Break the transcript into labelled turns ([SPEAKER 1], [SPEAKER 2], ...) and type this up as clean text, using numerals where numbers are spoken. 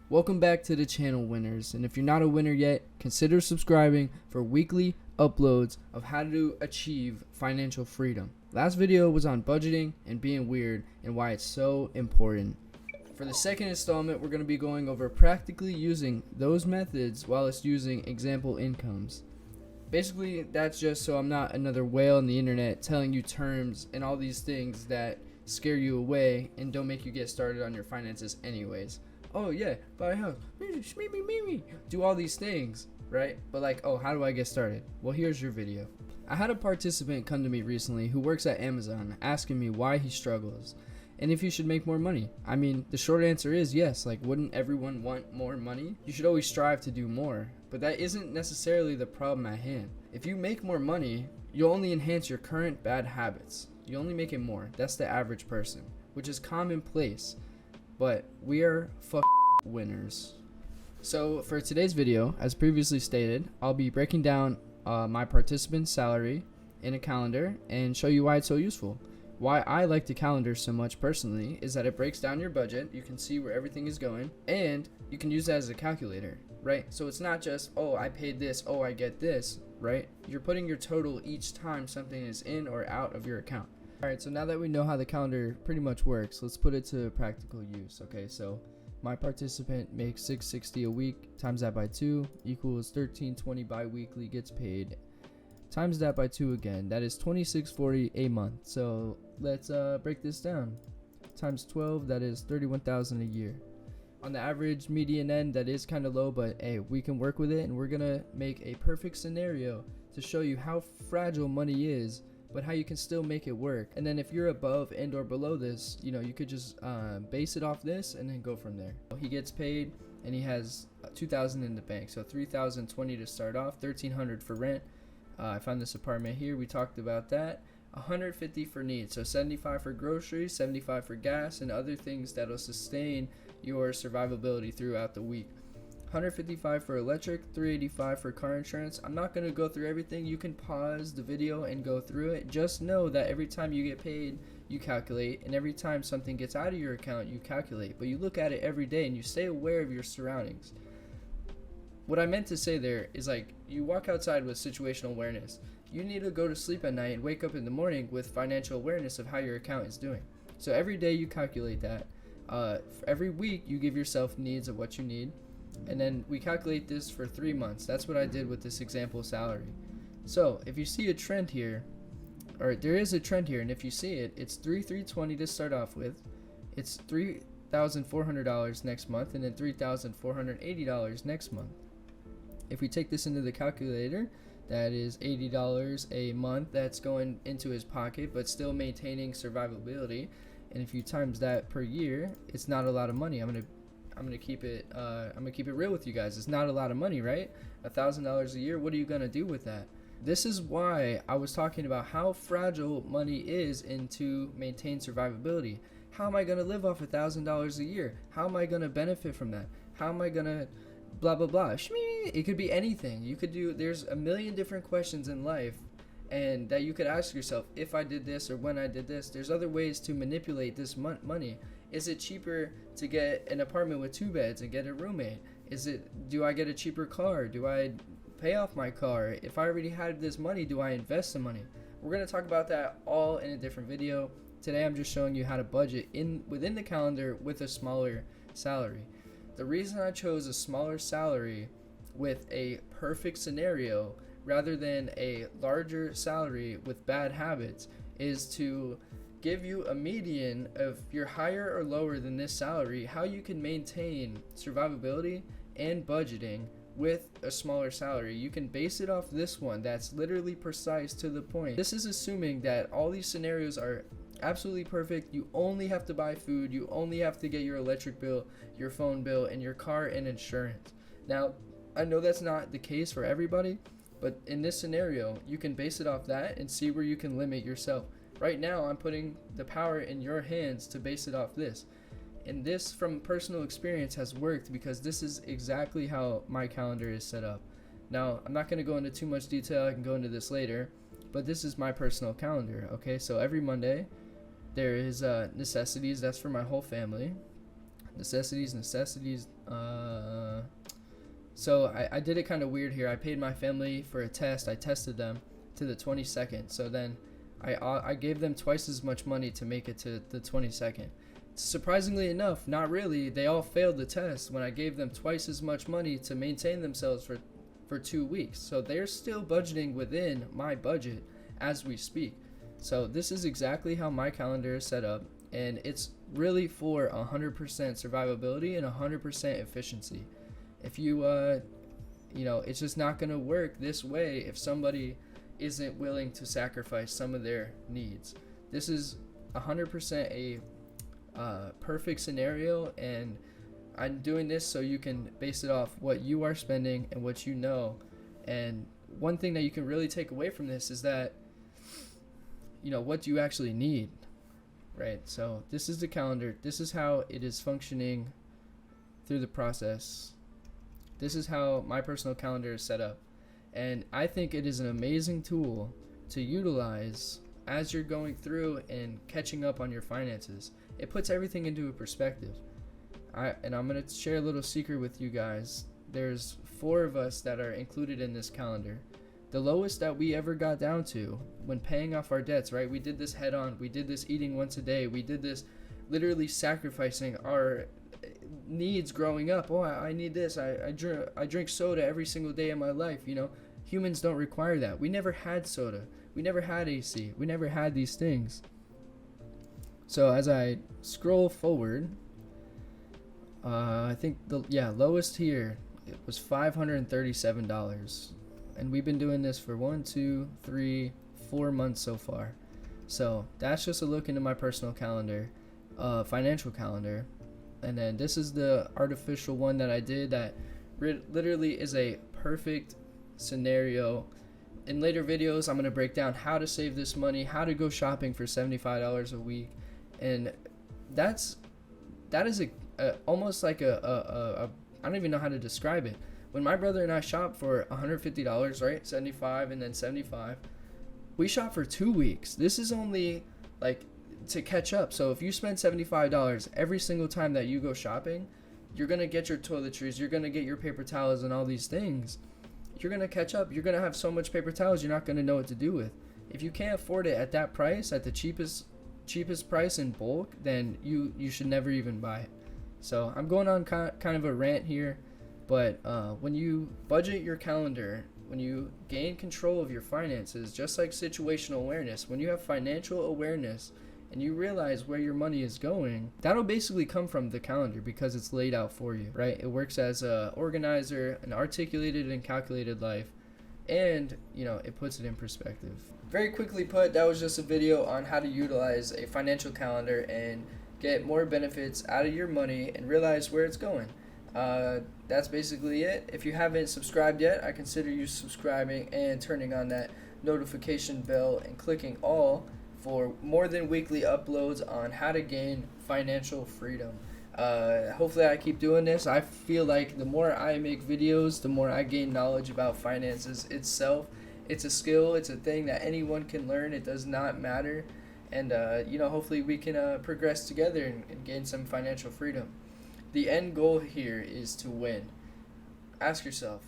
[SPEAKER 1] Welcome back to the channel, winners, and if you're not a winner yet, consider subscribing for weekly uploads of how to achieve financial freedom. Last video was on budgeting and being weird and why it's so important. For the second installment, we're going to be going over practically using those methods while it's using example incomes. Basically, that's just so I'm not another whale on the internet telling you terms and all these things that scare you away and don't make you get started on your finances anyways. Oh yeah, buy a house, do all these things, right? But like, oh, how do I get started? Well, here's your video. I had a participant come to me recently who works at Amazon asking me why he struggles and if he should make more money. I mean, the short answer is yes. Like, wouldn't everyone want more money? You should always strive to do more, but that isn't necessarily the problem at hand. If you make more money, you'll only enhance your current bad habits. You only make it more. That's the average person, which is commonplace. But we are winners. So for today's video, as previously stated, I'll be breaking down my participant's salary in a calendar and show you why it's so useful. Why I like the calendar so much personally is that it breaks down your budget. You can see where everything is going, and you can use that as a calculator, right? So it's not just, oh, I paid this, oh, I get this, right? You're putting your total each time something is in or out of your account. Alright, so now that we know how the calendar pretty much works, let's put it to practical use. Okay, so my participant makes $660 a week, times that by 2 equals $13.20 bi-weekly gets paid. Times that by 2 again, that is $26.40 a month. So let's break this down. Times 12, that is $31,000 a year. On the average median end, that is kind of low, but hey, we can work with it, and we're gonna make a perfect scenario to show you how fragile money is, but how you can still make it work. And then if you're above and or below this, you know, you could just base it off this and then go from there. He gets paid and he has $2,000 in the bank, so $3,020 to start off, $1,300 for rent. I found this apartment here, we talked about that. $150 for needs, so $75 for groceries, $75 for gas and other things that'll sustain your survivability throughout the week. $155 for electric, $385 for car insurance. I'm not going to go through everything. You can pause the video and go through it. Just know that every time you get paid, you calculate, and every time something gets out of your account, you calculate. But you look at it every day and you stay aware of your surroundings. What I meant to say there is, like, you walk outside with situational awareness. You need to go to sleep at night and wake up in the morning with financial awareness of how your account is doing. So every day you calculate that. Every week you give yourself needs of what you need. And then we calculate this for 3 months. That's what I did with this example salary. So if you see a trend here, or there is a trend here, and if you see it, it's $3,320 to start off with. It's $3,400 next month, and then $3,480 next month. If we take this into the calculator, that is $80 a month that's going into his pocket, but still maintaining survivability. And if you times that per year, it's not a lot of money. I'm gonna keep it real with you guys. It's not a lot of money, right? $1,000 a year. What are you gonna do with that? This is why I was talking about how fragile money is to maintain survivability. How am I gonna live off $1,000 a year? How am I gonna benefit from that? How am I gonna blah blah blah? It could be anything. You could do. There's a million different questions in life, and that you could ask yourself, if I did this or when I did this. There's other ways to manipulate this money. Is it cheaper to get an apartment with 2 beds and get a roommate? Do I get a cheaper car? Do I pay off my car? If I already had this money, do I invest the money? We're going to talk about that all in a different video. Today I'm just showing you how to budget within the calendar with a smaller salary. The reason I chose a smaller salary with a perfect scenario rather than a larger salary with bad habits is to give you a median of you're higher or lower than this salary, how you can maintain survivability and budgeting with a smaller salary. You can base it off this one that's literally precise to the point. This is assuming that all these scenarios are absolutely perfect. You only have to buy food, you only have to get your electric bill, your phone bill, and your car and insurance. Now, I know that's not the case for everybody, but in this scenario, you can base it off that and see where you can limit yourself. Right now, I'm putting the power in your hands to base it off this. And this, from personal experience, has worked because this is exactly how my calendar is set up. Now, I'm not going to go into too much detail. I can go into this later. But this is my personal calendar, okay? So every Monday, there is necessities. That's for my whole family. necessities. So I did it kind of weird here. I paid my family for a test. I tested them to the 22nd. So then I gave them twice as much money to make it to the 22nd. Surprisingly enough, not really. They all failed the test when I gave them twice as much money to maintain themselves for 2 weeks. So they're still budgeting within my budget as we speak. So this is exactly how my calendar is set up, and it's really for 100% survivability and 100% efficiency. If it's just not going to work this way if somebody isn't willing to sacrifice some of their needs. This is 100% a perfect scenario, and I'm doing this so you can base it off what you are spending and what you know. And one thing that you can really take away from this is that what do you actually need, right? So this is the calendar. This is how it is functioning through the process. This is how my personal calendar is set up, and I think it is an amazing tool to utilize as you're going through and catching up on your finances. It puts everything into a perspective. I'm going to share a little secret with you guys. There's 4 of us that are included in this calendar. The lowest that we ever got down to when paying off our debts, right? We did this head on. We did this eating once a day. We did this literally sacrificing our needs growing up. Oh, I need this. I drink soda every single day of my life. Humans don't require that. We never had soda. We never had AC. We never had these things. So as I scroll forward, I think the lowest here, it was $537, and we've been doing this for 1, 2, 3, 4 months so far. So that's just a look into my personal calendar, financial calendar. And then this is the artificial one that I did that literally is a perfect scenario. In later videos, I'm going to break down how to save this money, how to go shopping for $75 a week. And that is almost like I don't even know how to describe it. When my brother and I shop for $150, right? 75 and then 75. We shop for 2 weeks. This is only like to catch up. So if you spend $75 every single time that you go shopping, you're going to get your toiletries, you're going to get your paper towels and all these things. You're going to catch up. You're going to have so much paper towels you're not going to know what to do with. If you can't afford it at that price, at the cheapest price in bulk, then you should never even buy it. So I'm going on kind of a rant here, but when you budget your calendar, when you gain control of your finances, just like situational awareness, when you have financial awareness and you realize where your money is going, that'll basically come from the calendar because it's laid out for you, right? It works as a organizer, an articulated and calculated life, and it puts it in perspective. Very quickly put, that was just a video on how to utilize a financial calendar and get more benefits out of your money and realize where it's going. That's basically it. If you haven't subscribed yet, I consider you subscribing and turning on that notification bell and clicking all for more than weekly uploads on how to gain financial freedom. Hopefully I keep doing this. I feel like the more I make videos, the more I gain knowledge about finances itself. It's a skill. It's a thing that anyone can learn. It does not matter. And, hopefully we can progress together and gain some financial freedom. The end goal here is to win. Ask yourself,